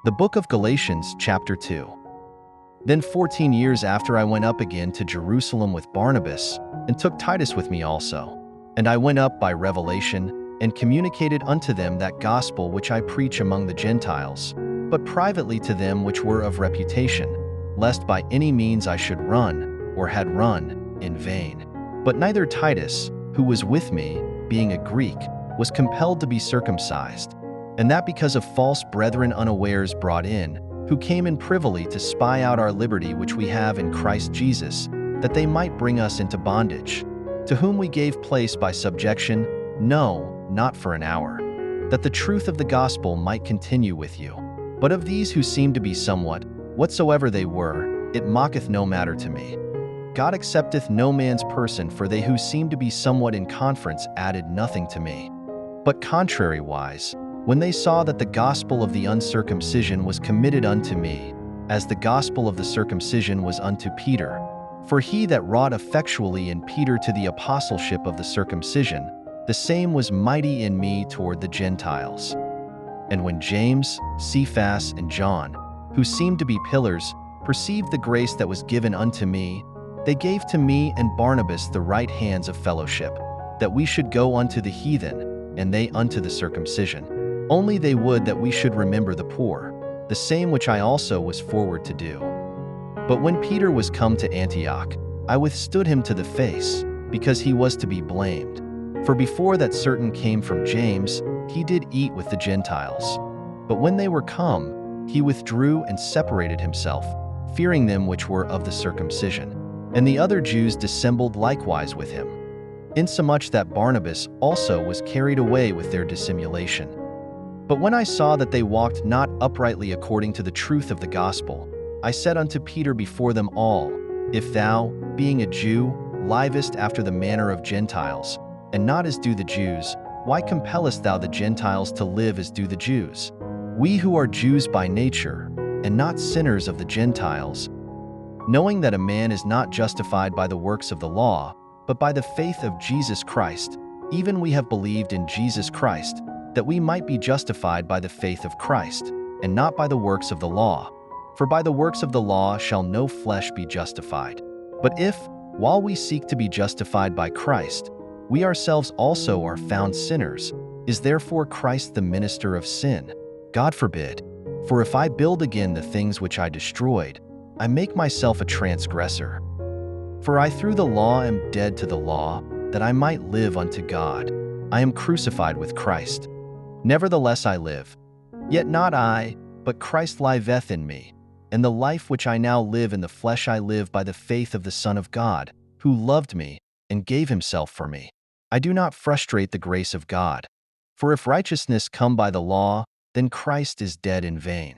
The book of Galatians, chapter 2. Then 14 years after I went up again to Jerusalem with Barnabas, and took Titus with me also. And I went up by revelation, and communicated unto them that gospel which I preach among the Gentiles, but privately to them which were of reputation, lest by any means I should run, or had run, in vain. But neither Titus, who was with me, being a Greek, was compelled to be circumcised, and that because of false brethren unawares brought in, who came in privily to spy out our liberty which we have in Christ Jesus, that they might bring us into bondage, to whom we gave place by subjection, no, not for an hour, that the truth of the gospel might continue with you. But of these who seem to be somewhat, whatsoever they were, it mocketh no matter to me. God accepteth no man's person, for they who seemed to be somewhat in conference added nothing to me. But contrariwise, when they saw that the gospel of the uncircumcision was committed unto me, as the gospel of the circumcision was unto Peter, for he that wrought effectually in Peter to the apostleship of the circumcision, the same was mighty in me toward the Gentiles. And when James, Cephas, and John, who seemed to be pillars, perceived the grace that was given unto me, they gave to me and Barnabas the right hands of fellowship, that we should go unto the heathen, and they unto the circumcision. Only they would that we should remember the poor, the same which I also was forward to do. But when Peter was come to Antioch, I withstood him to the face, because he was to be blamed. For before that certain came from James, he did eat with the Gentiles. But when they were come, he withdrew and separated himself, fearing them which were of the circumcision. And the other Jews dissembled likewise with him, insomuch that Barnabas also was carried away with their dissimulation. But when I saw that they walked not uprightly according to the truth of the gospel, I said unto Peter before them all, If thou, being a Jew, livest after the manner of Gentiles, and not as do the Jews, why compellest thou the Gentiles to live as do the Jews? We who are Jews by nature, and not sinners of the Gentiles, knowing that a man is not justified by the works of the law, but by the faith of Jesus Christ, even we have believed in Jesus Christ, that we might be justified by the faith of Christ, and not by the works of the law. For by the works of the law shall no flesh be justified. But if, while we seek to be justified by Christ, we ourselves also are found sinners, is therefore Christ the minister of sin? God forbid. For if I build again the things which I destroyed, I make myself a transgressor. For I through the law am dead to the law, that I might live unto God. I am crucified with Christ. Nevertheless I live. Yet not I, but Christ liveth in me. And the life which I now live in the flesh I live by the faith of the Son of God, who loved me, and gave himself for me. I do not frustrate the grace of God. For if righteousness come by the law, then Christ is dead in vain.